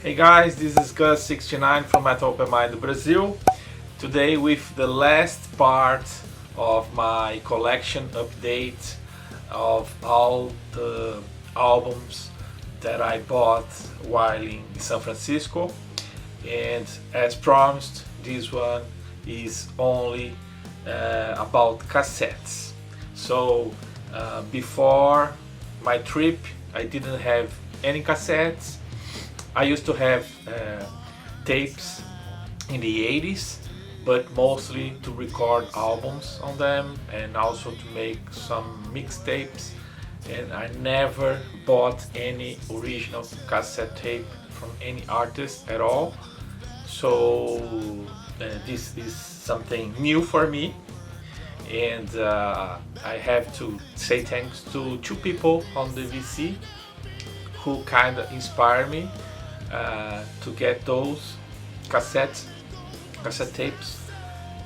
Hey guys, this is Gus69 from Metal Open Mind Brazil. Today with the last part of my collection update of all the albums that I bought while in San Francisco. And as promised, this one is only about cassettes. So before my trip I didn't have any cassettes. I used to have tapes in the 80s, but mostly to record albums on them and also to make some mixtapes, and I never bought any original cassette tape from any artist at all. So this is something new for me, and I have to say thanks to two people on the VC who kind of inspired me to get those cassette tapes,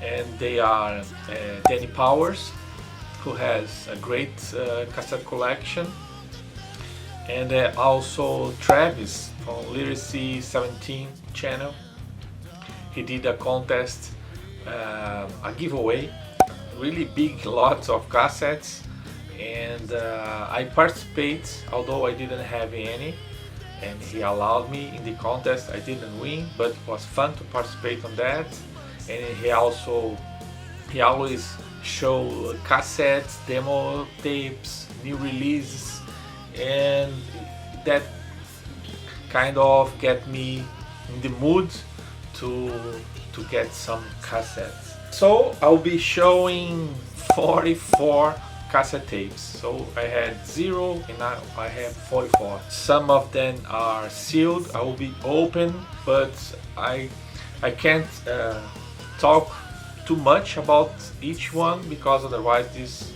and they are Danny Powers, who has a great cassette collection, and also Travis from Lyricy 17 channel. He did a contest, a giveaway, really big lots of cassettes, and I participate, although I didn't have any, and he allowed me in the contest. I didn't win, but it was fun to participate on that. And he always show cassettes, demo tapes, new releases, and that kind of get me in the mood to get some cassettes. So I'll be showing 44 cassette tapes. So I had 0 and now I have 44. Some of them are sealed. I will be open, but I can't talk too much about each one, because otherwise this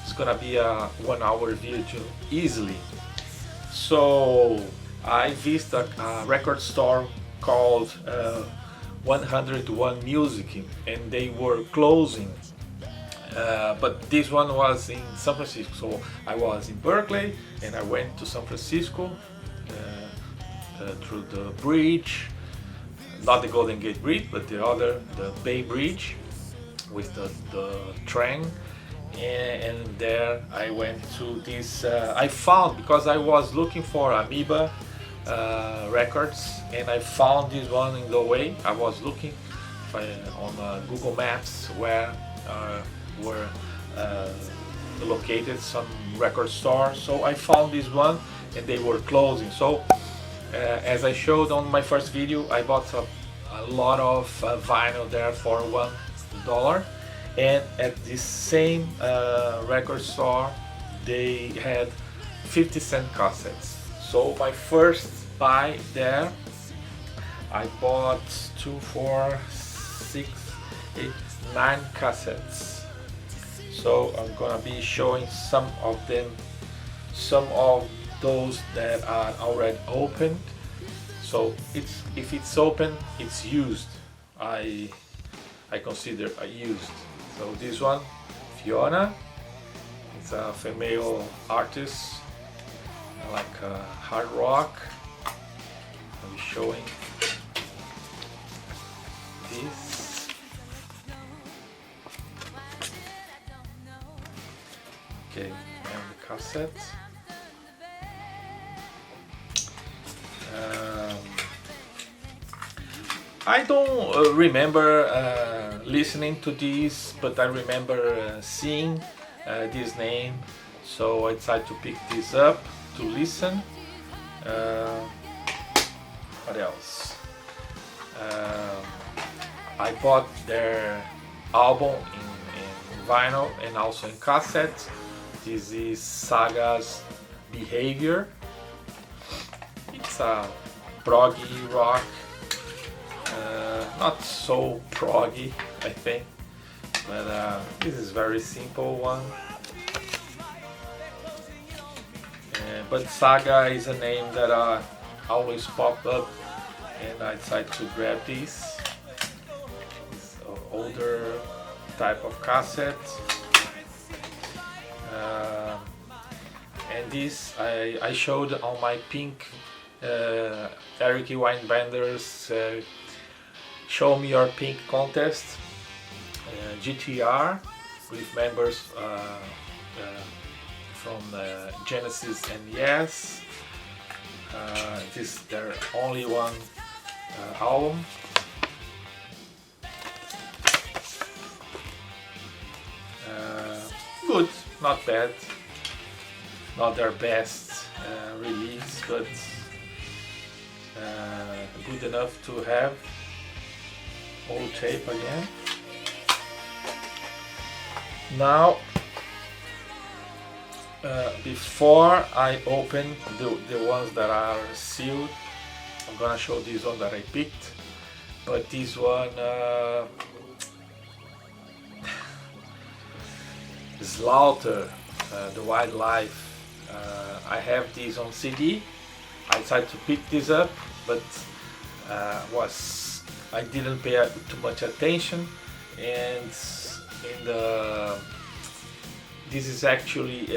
is gonna be a 1-hour video easily. So I visited a record store called 101 Music, and they were closing. But this one was in San Francisco, so I was in Berkeley and I went to San Francisco through the bridge, not the Golden Gate Bridge, but the Bay Bridge with the train, and there I went to this. I found, because I was looking for Amoeba records, and I found this one in the way. I was looking on Google Maps where were located some record stores, so I found this one and they were closing. So as I showed on my first video, I bought a lot of vinyl there for $1, and at this same record store they had 50-cent cassettes. So my first buy there, I bought 2, 4, 6, 8, 9 cassettes. So I'm gonna be showing some of them, some of those that are already opened. So if it's open, it's used. I consider a used. So this one, Fiona, it's a female artist, like hard rock. I'll be showing this. Okay, and the cassette. I don't remember listening to this, but I remember seeing this name, so I decided to pick this up to listen. What else? I bought their album in vinyl and also in cassette. This is Saga's Behavior. It's a proggy rock, not so proggy, I think, but this is very simple one. But Saga is a name that always pop up, and I decided to grab this. It's an older type of cassette. And this I showed on my pink Eric Winebender's Show Me Your Pink contest, GTR, with members from Genesis and Yes. This is their only one album. Good, not bad, not their best release, but good enough to have. Old tape again. Now, before I open the ones that are sealed, I'm gonna show this one that I picked, but this one Slaughter, the Wildlife. I have this on CD. I tried to pick this up, but I didn't pay too much attention, and this is actually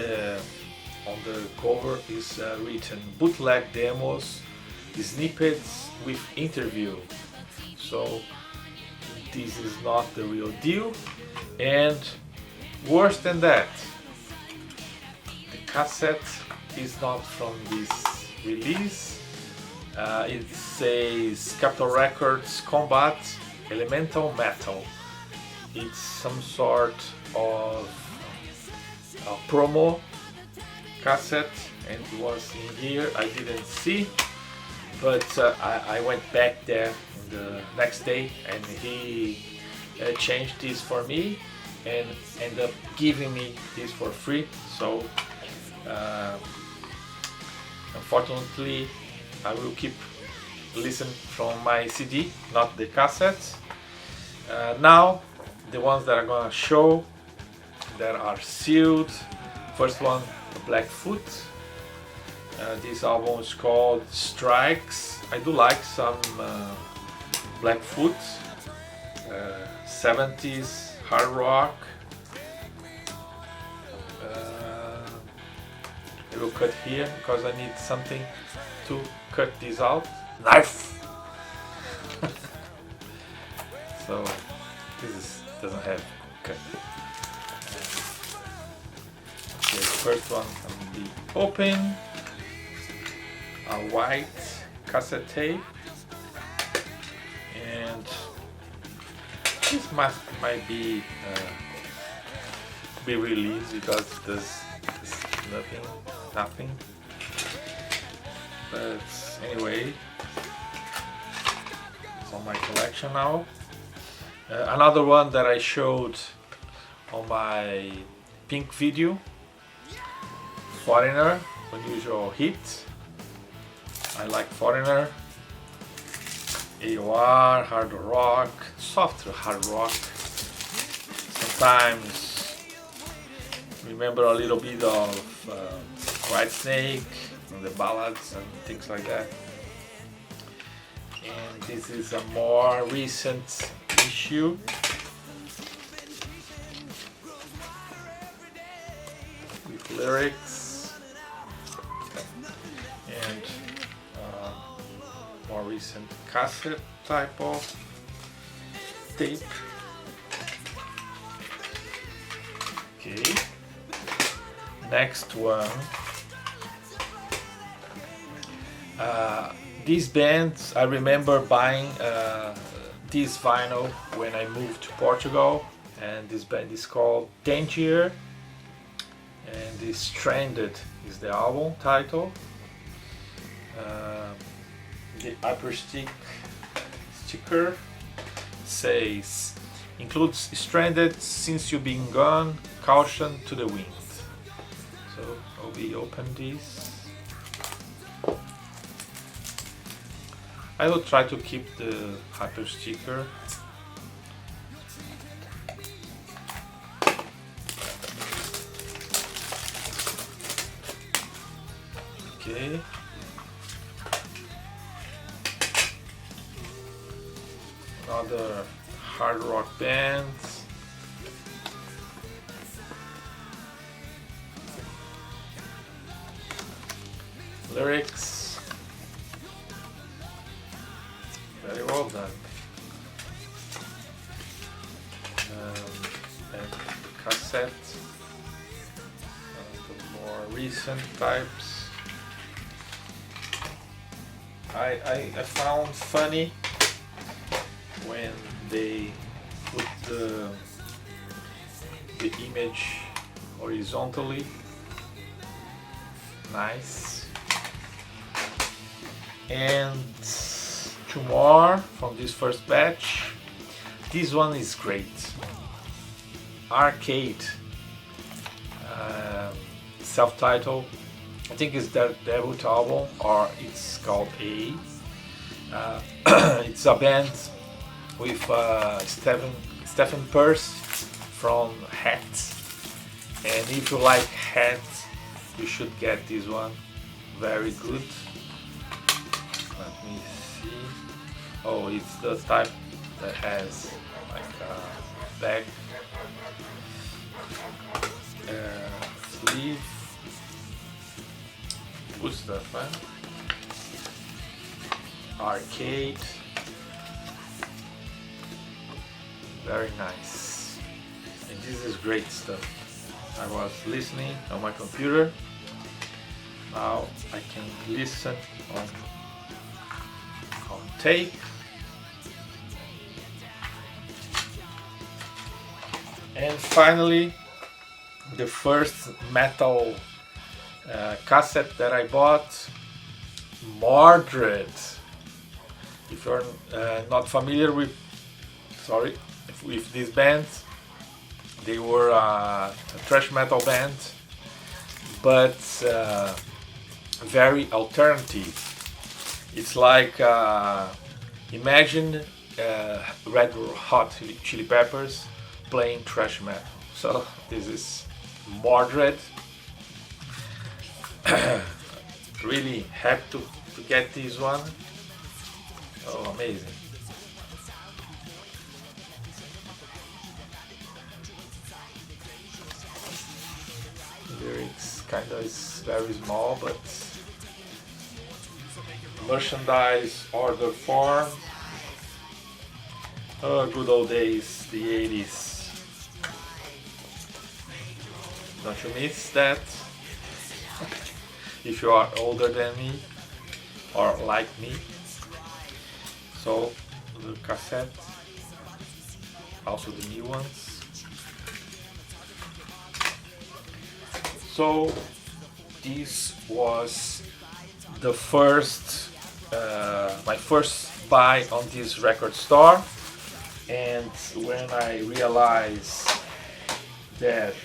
on the cover is written bootleg demos, snippets with interview. So this is not the real deal, and worse than that, the cassette is not from this release. It says Capitol Records Combat Elemental Metal. It's some sort of a promo cassette, and it was in here. I didn't see, but I went back there the next day, and he changed this for me and ended up giving me this for free. So unfortunately, I will keep listening from my CD, not the cassette. Now, the ones that I'm gonna show that are sealed. First one, Blackfoot. This album is called Strikes. I do like some Blackfoot, 70s hard rock. I will cut here because I need something to cut this out. Knife! So this doesn't have cut. Okay, first one can be open. A white cassette tape, and this might be released because there's nothing. But anyway, it's on my collection now. Another one that I showed on my Pink video, Foreigner, Unusual Hit. I like Foreigner. AOR, hard rock, softer hard rock. Sometimes remember a little bit of Whitesnake and the ballads and things like that. And this is a more recent issue. With lyrics and more recent cassette type of tape. Okay, next one. These bands, I remember buying this vinyl when I moved to Portugal, and this band is called Tangier, and this Stranded is the album title. The upper sticker says, includes Stranded since you've been gone, caution to the wind. So I'll be open this. I will try to keep the hyper sticker. Okay. Another hard rock band. Lyrics. Very well done. And Cassette, the more recent types. I found funny when they put the image horizontally. Nice. And two more from this first batch. This one is great. Arcade, self-titled. I think it's their debut album, or it's called A. It's a band with Stephen Peirce from Hat, and if you like Hat, you should get this one. Very good. Let me see. Oh, it's the type that has like a back sleeve. Good stuff, man. Arcade. Very nice. And this is great stuff. I was listening on my computer. Now I can listen on tape. And finally, the first metal cassette that I bought, Mordred. If you're not familiar with this band, they were a thrash metal band, but very alternative. It's like imagine Red Hot Chili Peppers playing thrash metal. So this is Mordred. Really happy to get this one. Oh, amazing. Lyrics kinda is very small, but merchandise order form. Oh, good old days, the 80s. Don't you miss that? If you are older than me or like me. So the cassette, also the new ones. So this was the first, my first buy on this record store, and when I realized that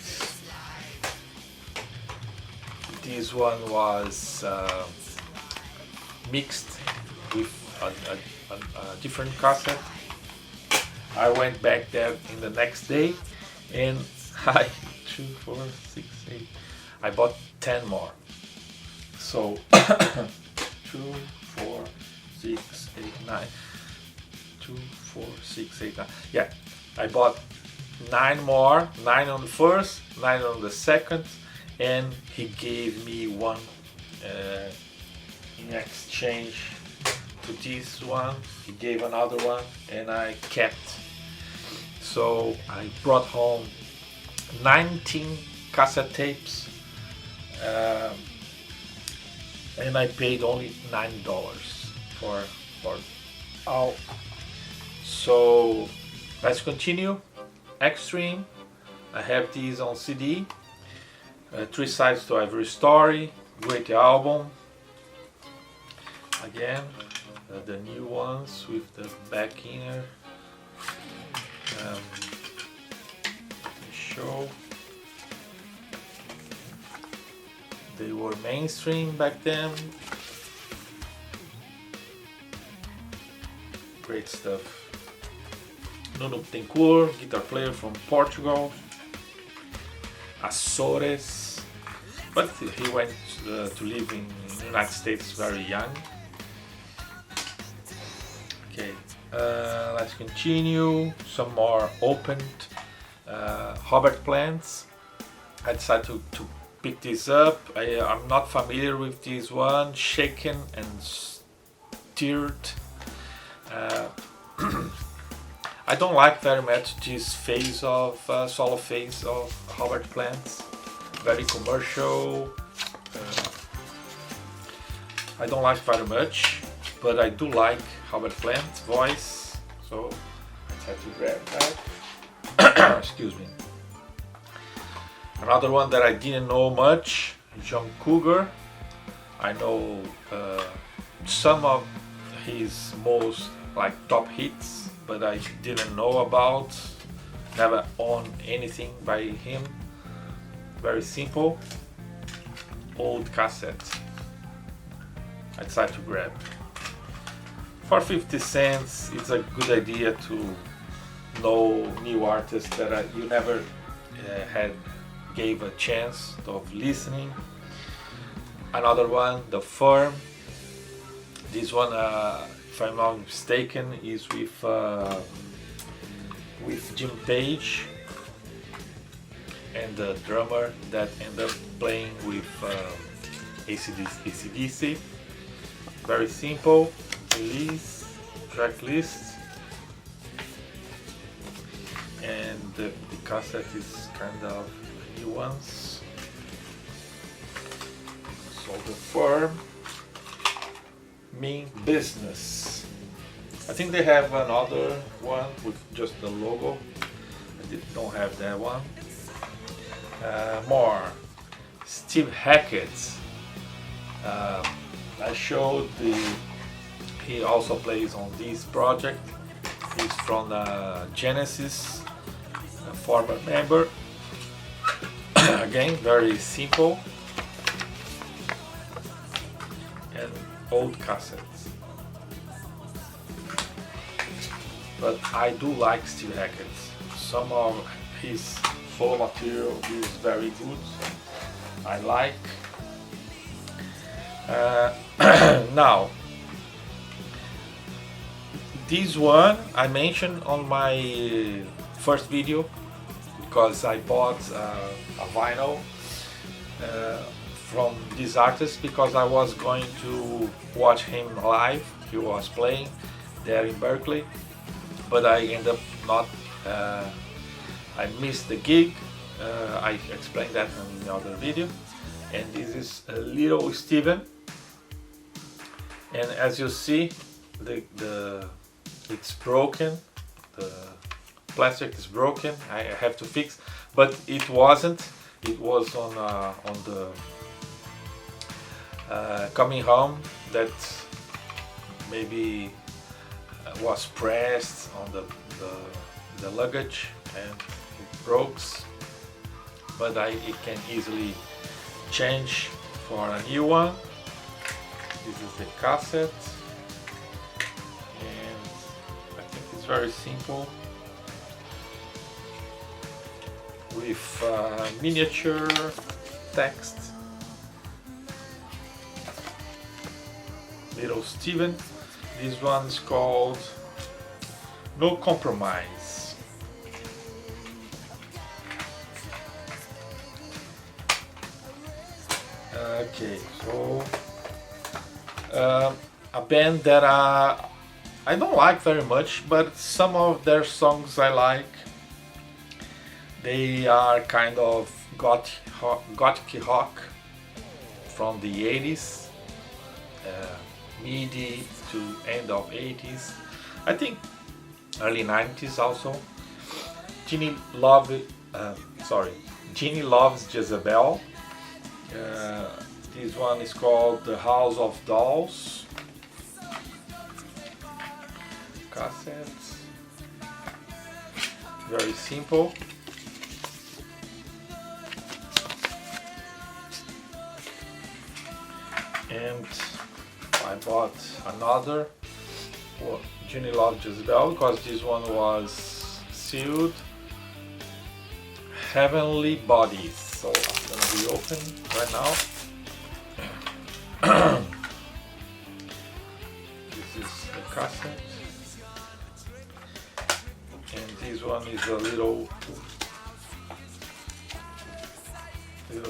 this one was mixed with a different cassette, I went back there in the next day, and I 2, 4, 6, 8. I bought 10 more. So 2, 4, 6, 8, 9. 2, 4, 6, 8, 9. Yeah, I bought 9 more. 9 on the first, 9 on the second, and he gave me one in exchange to this one. He gave another one, and I kept. So I brought home 19 cassette tapes, and I paid only $9 for all. So let's continue. Extreme. I have these on CD. 3 sides to every story. Great album. Again, the new ones with the back inner. Let me show. They were mainstream back then. Great stuff. Nuno Betancourt, guitar player from Portugal. Azores, but he went to live in the United States very young. Okay, let's continue. Some more opened Robert plants. I decided to pick this up. I'm not familiar with this one. Shaken and stirred. Uh, I don't like very much this phase of solo phase of Robert Plant's. Very commercial. I don't like very much, but I do like Robert Plant's voice, so I had to grab that. Excuse me. Another one that I didn't know much, John Cougar. I know some of his most like top hits, but I didn't know about, never owned anything by him. Very simple, old cassette. I decided to grab. For 50 cents, it's a good idea to know new artists that you never gave a chance of listening. Another one, The Firm. This one, if I'm not mistaken, is with Jim Page and the drummer that ended up playing with AC/DC. Very simple release, track list, and the cassette is kind of new ones. So The Firm, Mean Business. I think they have another one with just the logo. I don't have that one. More Steve Hackett. I showed he also plays on this project. He's from Genesis, a former member. Again, very simple and old cassettes. But I do like Steve Hackett. Some of his solo material is very good. I like. Now, this one I mentioned on my first video because I bought a vinyl from this artist because I was going to watch him live. He was playing there in Berkeley, but I ended up not. I missed the gig. I explained that in the other video. And this is a Little Steven. And as you see, it's broken. The plastic is broken. I have to fix, but it wasn't. It was on the coming home that maybe was pressed on the luggage and it broke. But it can easily change for a new one. This is the cassette, and I think it's very simple with miniature text. Little Steven. This one is called No Compromise. Okay, so a band that I don't like very much, but some of their songs I like. They are kind of gothic rock from the 80s, mid to end of 80s. I think early 90s also. Jeannie Loves Jezebel. This one is called The House of Dolls. Cassettes. Very simple. And I bought another for Jeannie Loves Jezebel because this one was sealed. Heavenly Bodies. So I'm gonna be open right now. This is the cassette, and this one is a little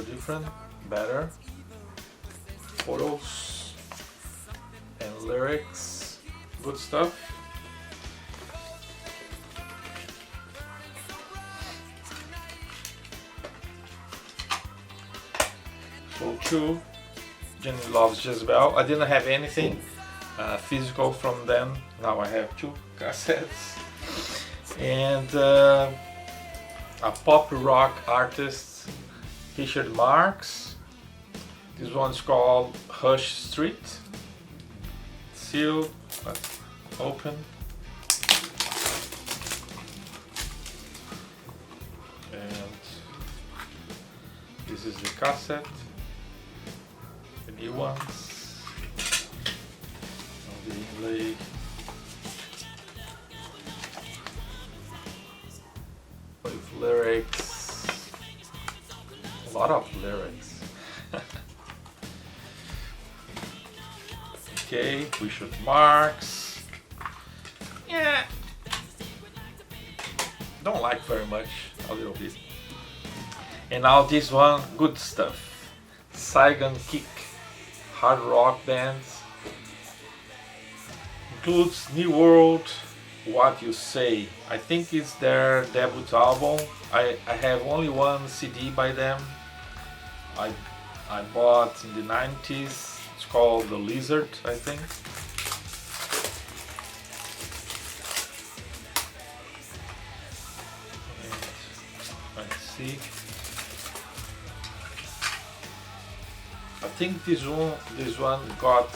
different, better. Photos and lyrics, good stuff. Beautiful too. Jenny Loves Jezebel. I didn't have anything physical from them. Now I have 2 cassettes. And a pop rock artist, Richard Marx. This one's called Hush Street. Seal, let's open. And this is the cassette, the new ones. The inlay. With lyrics, a lot of lyrics. Okay, we should Marx. Yeah, don't like very much, a little bit. And now this one, good stuff. Saigon Kick, hard rock band. Includes New World, What You Say. I think it's their debut album. I have only one CD by them. I bought in the 90s. It's called The Lizard, I think. And let's see. I think this one got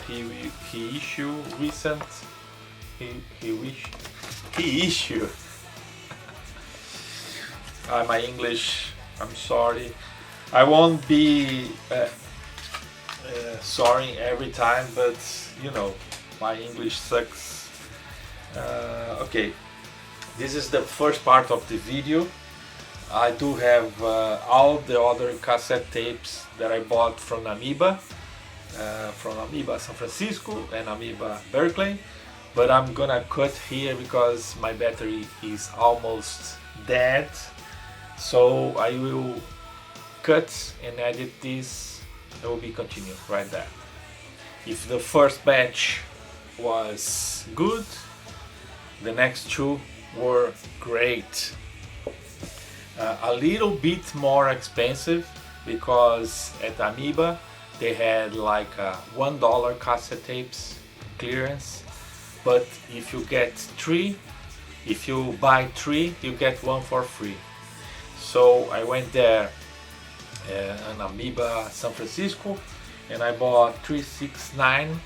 he issue recent. He issue. My English, I'm sorry. I won't be sorry every time, but you know, my English sucks. Okay, this is the first part of the video. I do have all the other cassette tapes that I bought from Amoeba San Francisco and Amoeba Berkeley, but I'm gonna cut here because my battery is almost dead, so I will cut and edit this. I will be continue right there. If the first batch was good, the next 2 were great. A little bit more expensive because at Amoeba they had like $1 cassette tapes clearance, but if you get 3, if you buy 3, you get 1 for free. So I went there in Amoeba San Francisco and I bought 369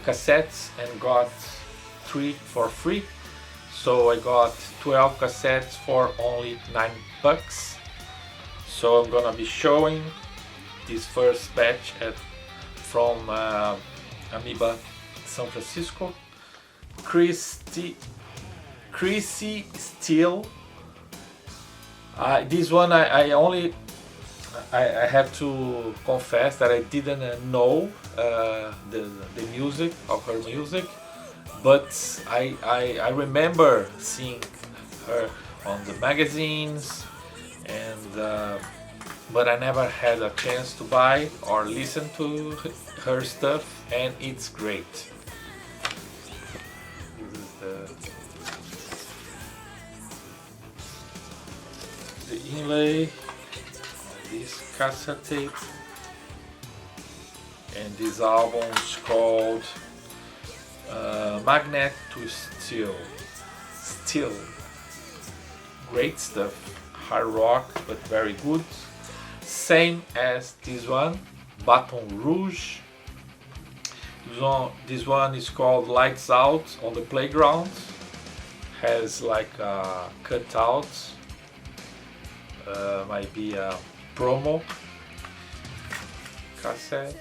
cassettes and got 3 for free. So I got 12 cassettes for only $9. So I'm gonna be showing this first batch from Amoeba San Francisco. Chrissy Steele. This one I have to confess that I didn't know the music of her music, but I remember seeing her on the magazines, and but I never had a chance to buy or listen to her stuff, and it's great. This is the inlay of this cassette tape, and this album is called Magnet to Steele. Great stuff, hard rock but very good. Same as this one, Baton Rouge. This one is called Lights Out on the Playground. Has like a cutout, might be a promo cassette.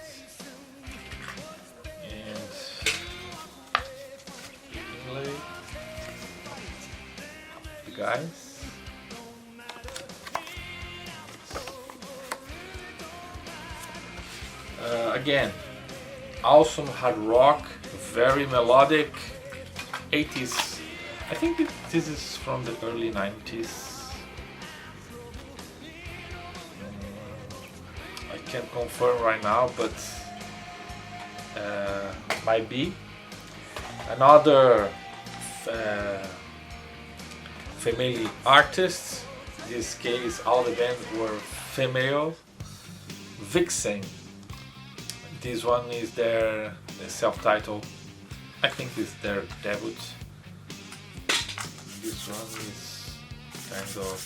And inlay, the guys. Again, awesome hard rock, very melodic, 80s. I think this is from the early 90s. I can't confirm right now, but might be. Another female artist. In this case, all the bands were female. Vixen. This one is their self-titled. I think it's their debut. This one is kind of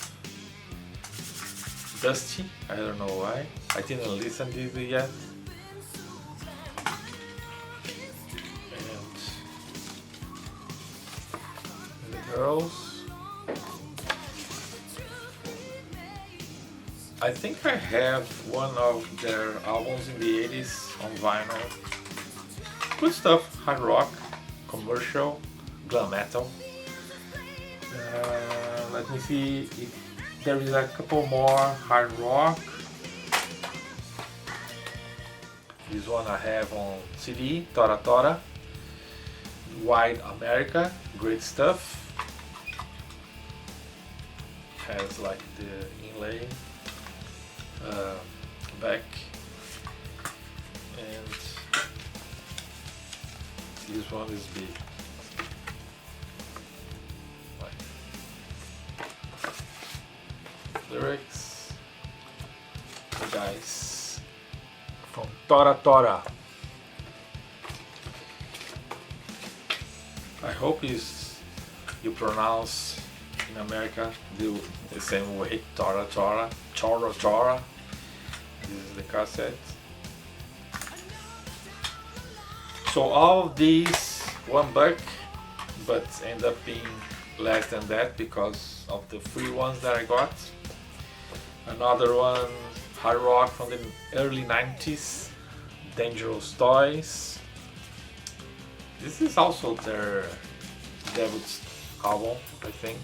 dusty. I don't know why. I didn't listen to it yet. And the girls. I think I have one of their albums in the 80s on vinyl. Good stuff, hard rock, commercial, glam metal. Let me see if there is a couple more hard rock. This one I have on CD, Tora, Wide America, great stuff. Has like the inlay. Back, and this one is big. Lyrics, the guys from Tora. I hope you pronounce in America the same way, Tora. This is the cassette. So all of these $1, but end up being less than that because of the free ones that I got. Another one, hard rock from the early 90s, Dangerous Toys. This is also their debut album, I think.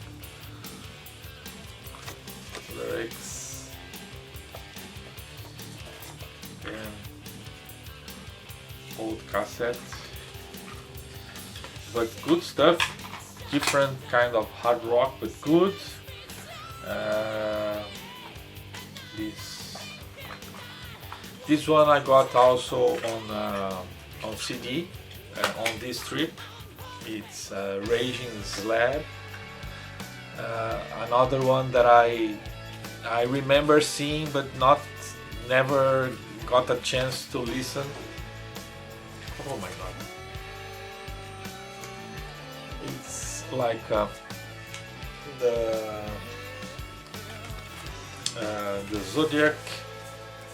Lyrics. And old cassette, but good stuff, different kind of hard rock, but good. This one I got also on CD on this trip. It's Raging Slab. Another one that I remember seeing but never got a chance to listen. Oh my god. It's like the Zodiac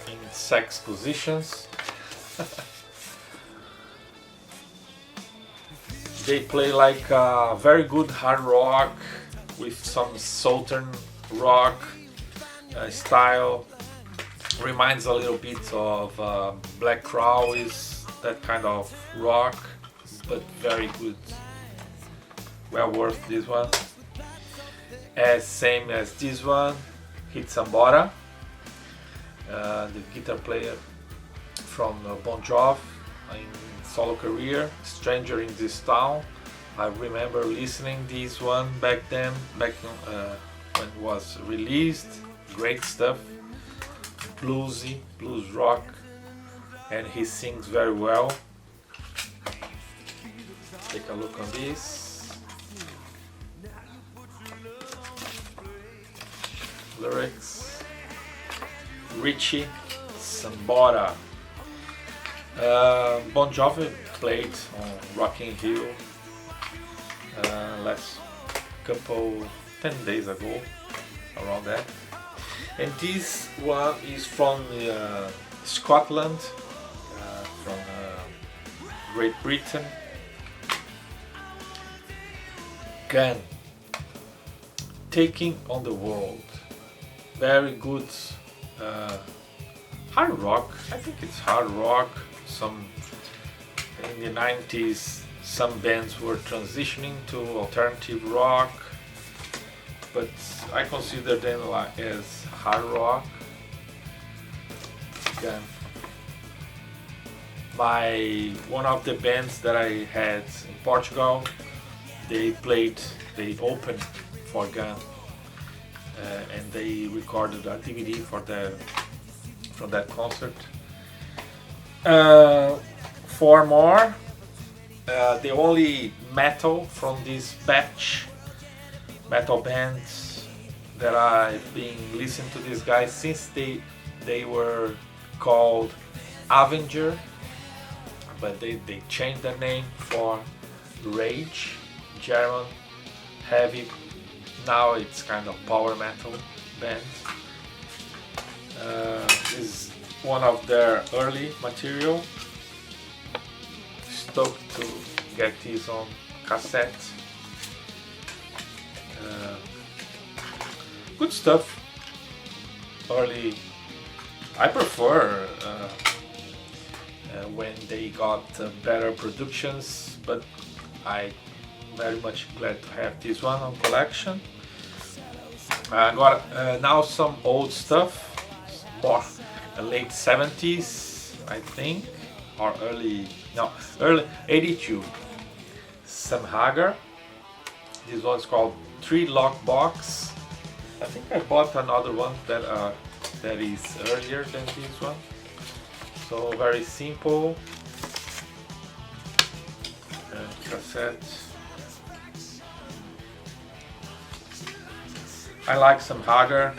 in sex positions. They play like very good hard rock with some southern rock style. Reminds a little bit of Black Crow, is that kind of rock, but very good. Well worth this one. As same as this one, hit Sambora, the guitar player from Bon Jovi in solo career, Stranger in This Town. I remember listening this one back then, when it was released. Great stuff. Bluesy, blues rock, and he sings very well. Take a look on this. Lyrics. Richie, Sambora. Bon Jovi played on Rocking Hill last 10 days ago, around that. And this one is from Scotland, from Great Britain. Gun, Taking on the World. Very good hard rock. I think it's hard rock. Some in the 90s, some bands were transitioning to alternative rock, but I consider them as hard rock. Again, one of the bands that I had in Portugal, they opened for Gun, and they recorded a DVD from that concert. 4 more. The only metal from this batch, metal bands that I've been listening to these guys since they were called Avenger, but they changed the name for Rage, German heavy. Now it's kind of power metal band. This is one of their early material. Stoked to get this on cassette. Good stuff. Early. I prefer when they got better productions, but I very much glad to have this one on collection. I got now some old stuff, more late 70s I think, or early 82. Some Hagar. This one's called 3-Lock Box. I think I bought another one that is earlier than this one. So very simple. Cassette. I like some Hagar.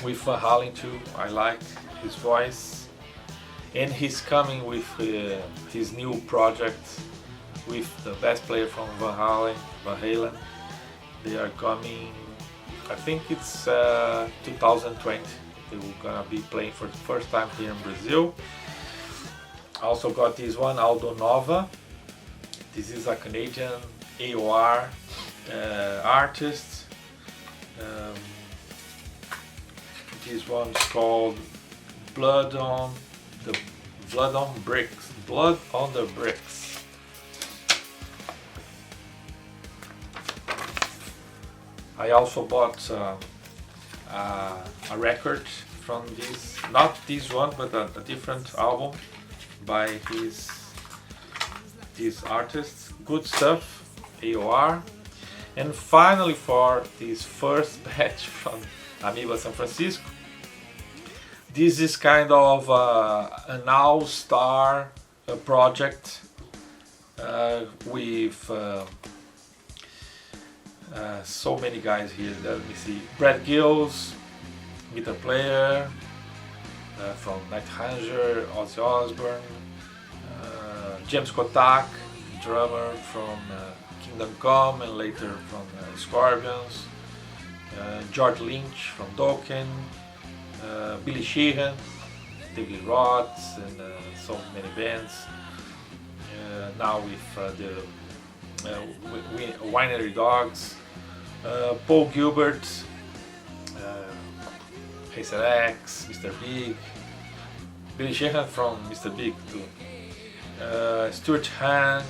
With Van Halen too. I like his voice. And he's coming with his new project with the best player from Van Halen. They are coming, I think it's 2020. They were gonna be playing for the first time here in Brazil. Also got this one, Aldo Nova. This is a Canadian AOR artist. This one's called Blood on the Bricks. I also bought a record from this, not this one, but a different album by this artist. Good stuff, AOR. And finally, for this first batch from Amiba San Francisco, this is kind of an all-star project with so many guys here. Let me see. Brad Gills, guitar player from Tangier, Ozzy Osbourne. James Kotak, drummer from Kingdom Come and later from Scorpions. George Lynch from Dokken. Billy Sheehan, David Roth, and so many bands. Now with the Winery Dogs. Paul Gilbert, Hazel X, Mr. Big, Billy Sheehan from Mr. Big too. Stuart Hahn,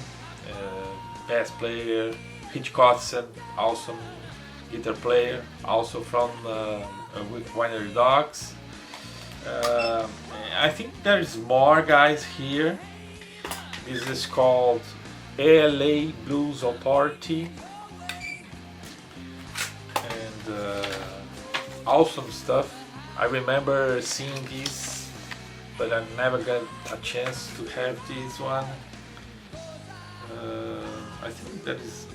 bass player. Hitch Kotzen, awesome guitar player, also from with Winery Dogs. I think there's more guys here. This is called LA Blues Authority. And awesome stuff. I remember seeing this, but I never got a chance to have this one. I think that is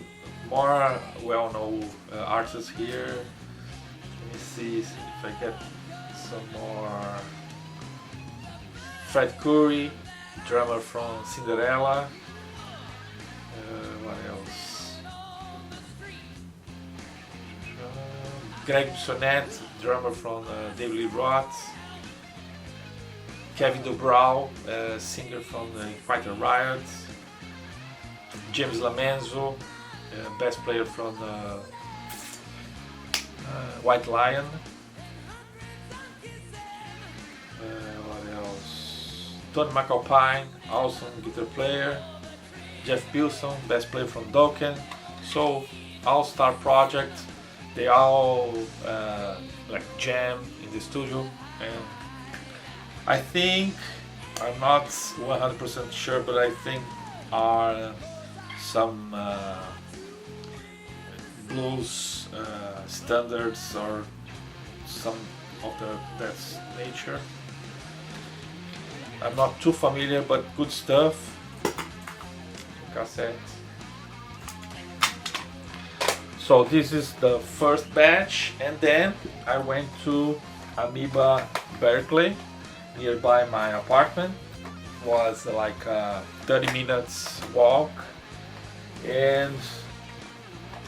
more well-known artists here. Let me see if I get some more. Fred Coury, drummer from Cinderella. What else? Greg Sonette, drummer from David Lee Roth. Kevin DuBrow, singer from the Fighter Riot. James Lamenzo, bass player from White Lion. What else? Tony McAlpine, awesome guitar player. Jeff Pilson, bass player from Dokken. So, all-star project. They all like jam in the studio, and I think, I'm not 100% sure, but I think are some blues standards or some of that nature. I'm not too familiar, but good stuff. Cassette. So this is the first batch, and then I went to Amoeba Berkeley, nearby my apartment. Was like a 30 minutes walk, and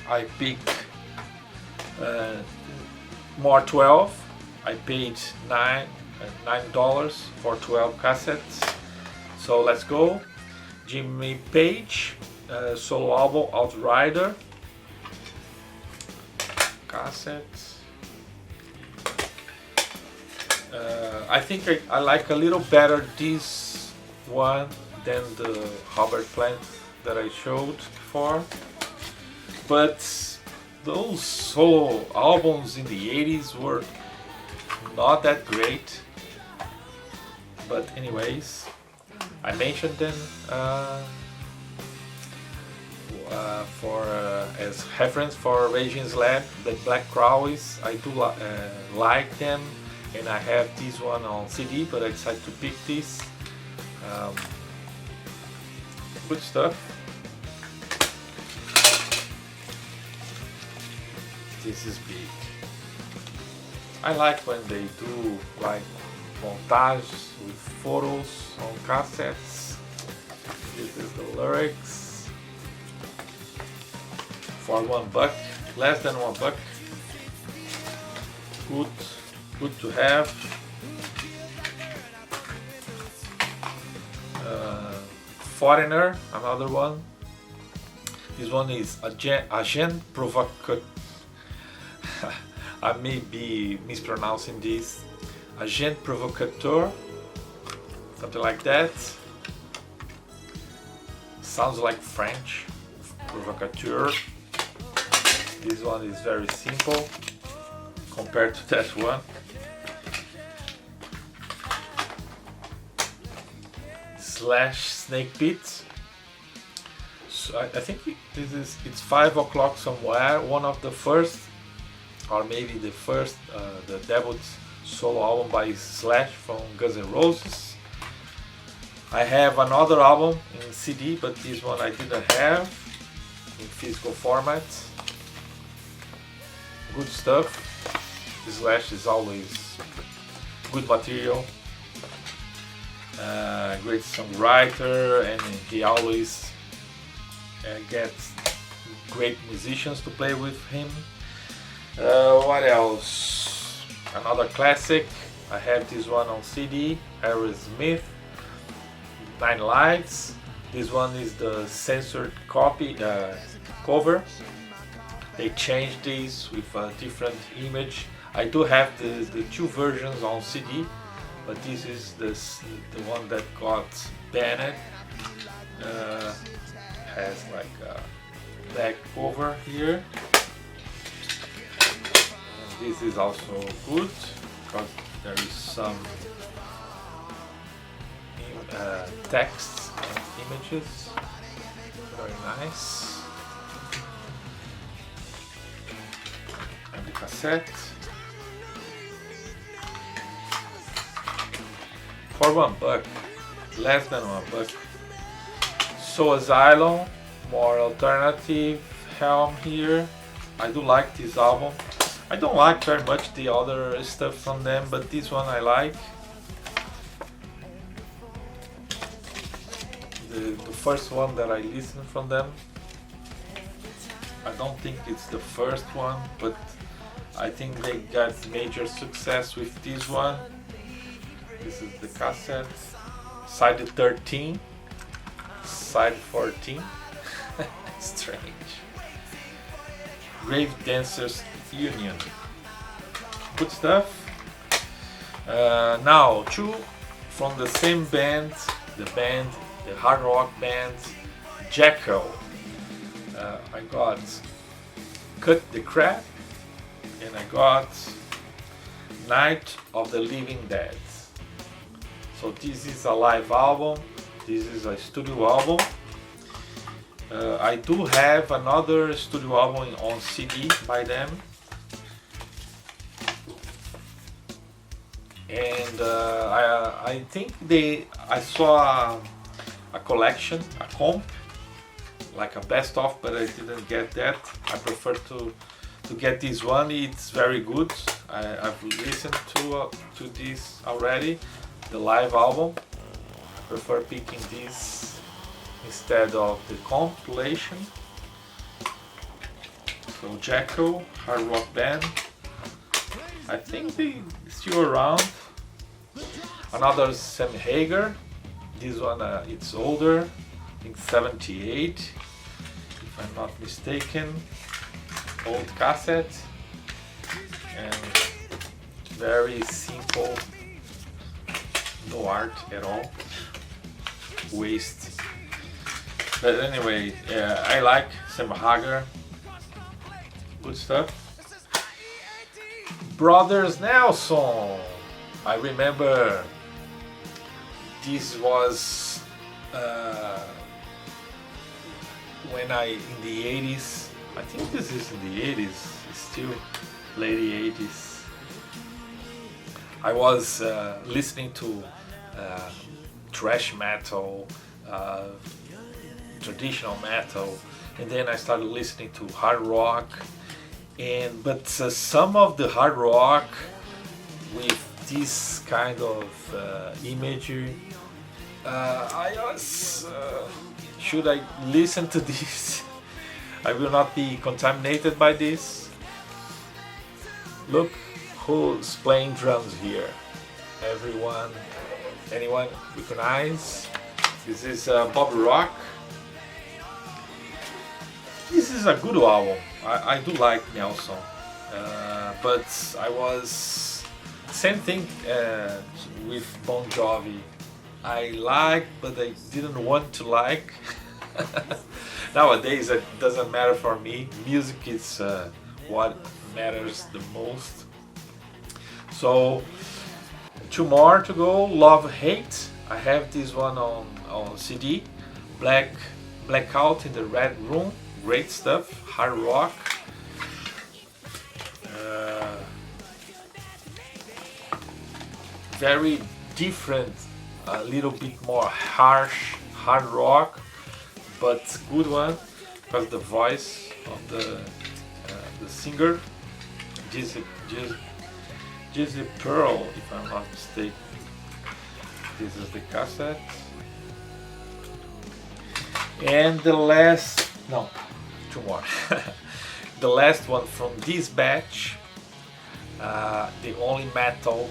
I picked more 12. I paid $9 for 12 cassettes. So let's go. Jimmy Page, solo album Outrider. Cassettes. I think I like a little better this one than the Robert Plant that I showed before. But those solo albums in the 80s were not that great. But anyways, I mentioned them as reference for Raging Slab, the Black Crowes. I do like them, and I have this one on CD, but I decided to pick this. Good stuff. This is big. I like when they do like montages with photos on cassettes. This is the lyrics. For $1, less than $1. Good to have. Foreigner, another one. This one is Agent Provocateur. I may be mispronouncing this. Agent Provocateur, something like that. Sounds like French. Provocateur. This one is very simple compared to that one. Snakepit. So I think it's 5 o'clock somewhere. One of the first, or maybe the first, the debut solo album by Slash from Guns N' Roses. I have another album in CD, but this one I didn't have in physical format. Good stuff. Slash is always good material. Great songwriter, and he always gets great musicians to play with him. What else? Another classic. I have this one on CD. Aerosmith, 9 Lives. This one is the censored copy cover. They changed this with a different image. I do have the two versions on CD, but this is the one that got banned. Has like a back cover here. And this is also good because there is some text and images. Very nice. And the cassette. For $1, less than $1. So Asylum, more alternative helm here. I do like this album. I don't like very much the other stuff from them, but this one I like. The first one that I listened from them. I don't think it's the first one, but I think they got major success with this one. This is the cassette. Side 13. Side 14. Strange. Grave Dancers Union. Good stuff. Now, two from the same band, the hard rock band, Jackyl. I got Cut the Crap, and I got Night of the Living Dead. So this is a live album. This is a studio album. I do have another studio album on CD by them, and I think I saw a collection, a comp, like a best of, but I didn't get that. I prefer to get this one. It's very good. I've listened to this already, the live album. I prefer picking this instead of the compilation. So Jackyl, hard rock band. I think they still around. Another Sammy Hagar. This one it's older, I think 78, if I'm not mistaken. Old cassette and very simple, no art at all, waste. But anyway, I like Sammy Hagar, good stuff. Brothers Nelson, I remember this was when in the 80s, I think this is in the 80s, still late 80s. I was listening to thrash metal, traditional metal, and then I started listening to hard rock. But some of the hard rock with this kind of imagery, I was, should I listen to this? I will not be contaminated by this. Look who's playing drums here. Anyone recognize? This is Bob Rock. This is a good album. I do like Nelson, but I was same thing with Bon Jovi. I like, but I didn't want to like. Nowadays it doesn't matter for me. Music is what matters the most. So 2 more to go. Love Hate. I have this one on CD. Blackout in the Red Room. Great stuff. Hard rock. Very different, a little bit more harsh hard rock, but good one because the voice of the singer, Jezebel, if I'm not mistaken. This is the cassette. And the last, no, 2 more. The last one from this batch, the only metal,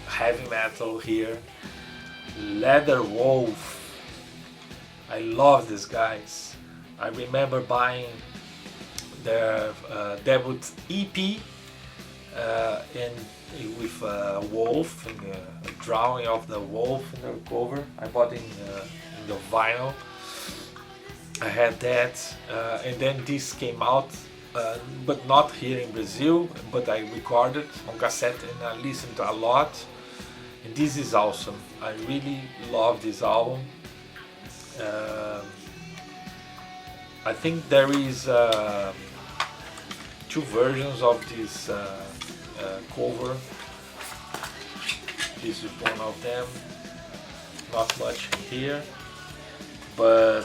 heavy metal here, Leatherwolf. I love these guys. I remember buying their debut EP and with a wolf and a drawing of the wolf in the cover. I bought in the vinyl. I had that, and then this came out, but not here in Brazil, but I recorded on cassette and I listened a lot. And this is awesome. I really love this album. I think there is 2 versions of this cover. This is one of them. Not much here, but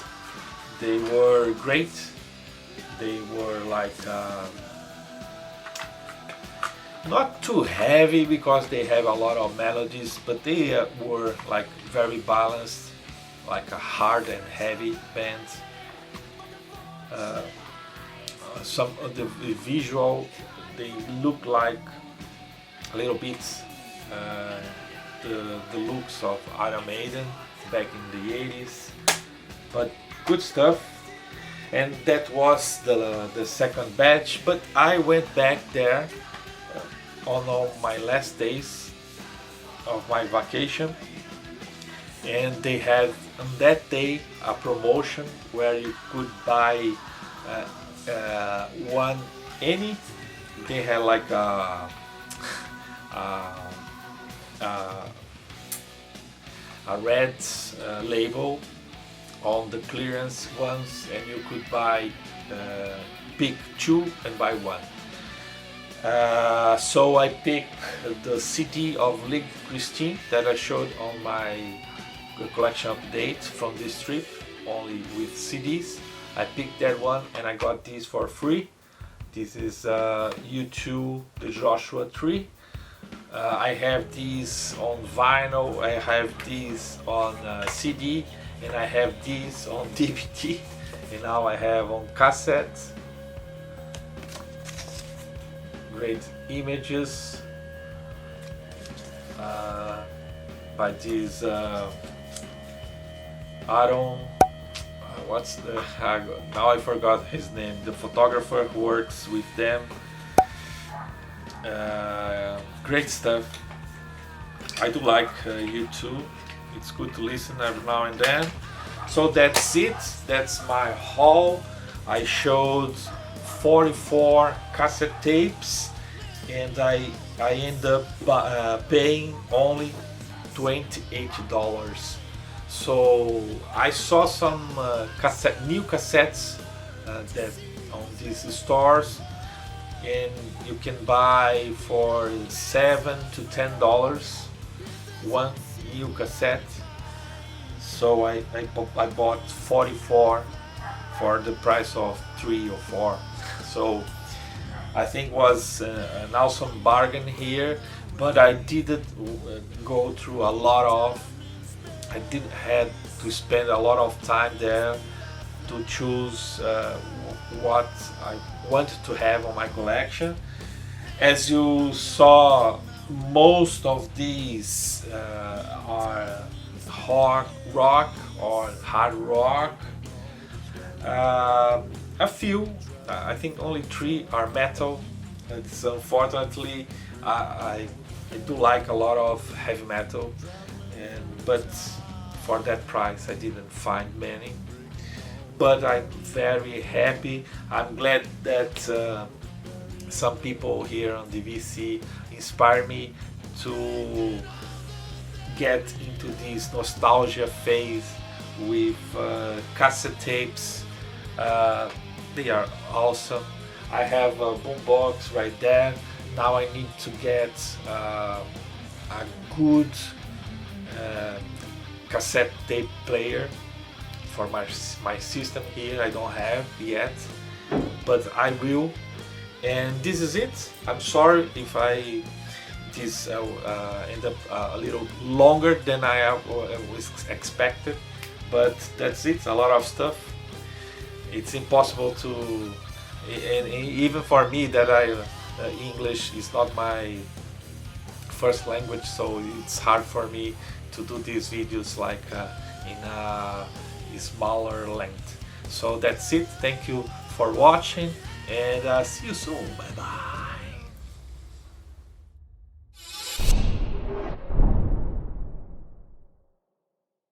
they were great. They were like not too heavy because they have a lot of melodies, but they were like very balanced, like a hard and heavy band. Some of the visual, they look like a little bit the looks of Iron Maiden back in the 80s, but good stuff. And that was the second batch, but I went back there on my last days of my vacation, and they had on that day a promotion where you could buy they had like a red label on the clearance ones, and you could buy pick 2 and buy 1. So I picked the CD of League Christine that I showed on my collection update from this trip, only with CDs. I picked that one and I got these for free. This is U2, the Joshua Tree. I have these on vinyl, I have these on CD, and I have these on DVD, and now I have on cassette. Great images by this Aaron. What's the now I forgot his name. The photographer who works with them. Great stuff. I do like U2. It's good to listen every now and then. So that's it. That's my haul. I showed 44 cassette tapes, and I end up paying only $28. So I saw some new cassettes that on these stores, and you can buy for $7 to $10 one new cassette. So I bought 44 for the price of 3 or 4. So I think was an awesome bargain here, but I didn't go through a lot of. I didn't have to spend a lot of time there to choose what I wanted to have on my collection. As you saw, most of these are hard rock or hard rock. A few, I think only 3 are metal. It's unfortunately I do like a lot of heavy metal, but for that price I didn't find many. But I'm very happy. I'm glad that some people here on the VC inspire me to get into this nostalgia phase with cassette tapes. They are awesome. I have a boombox right there. Now I need to get a good cassette tape player for my system here. I don't have yet, but I will. And this is it. I'm sorry if this end up a little longer than I was expected, but that's it. A lot of stuff. It's impossible to, and even for me that English is not my first language, so it's hard for me to do these videos like in a smaller length. So that's it. Thank you for watching, and see you soon. Bye bye.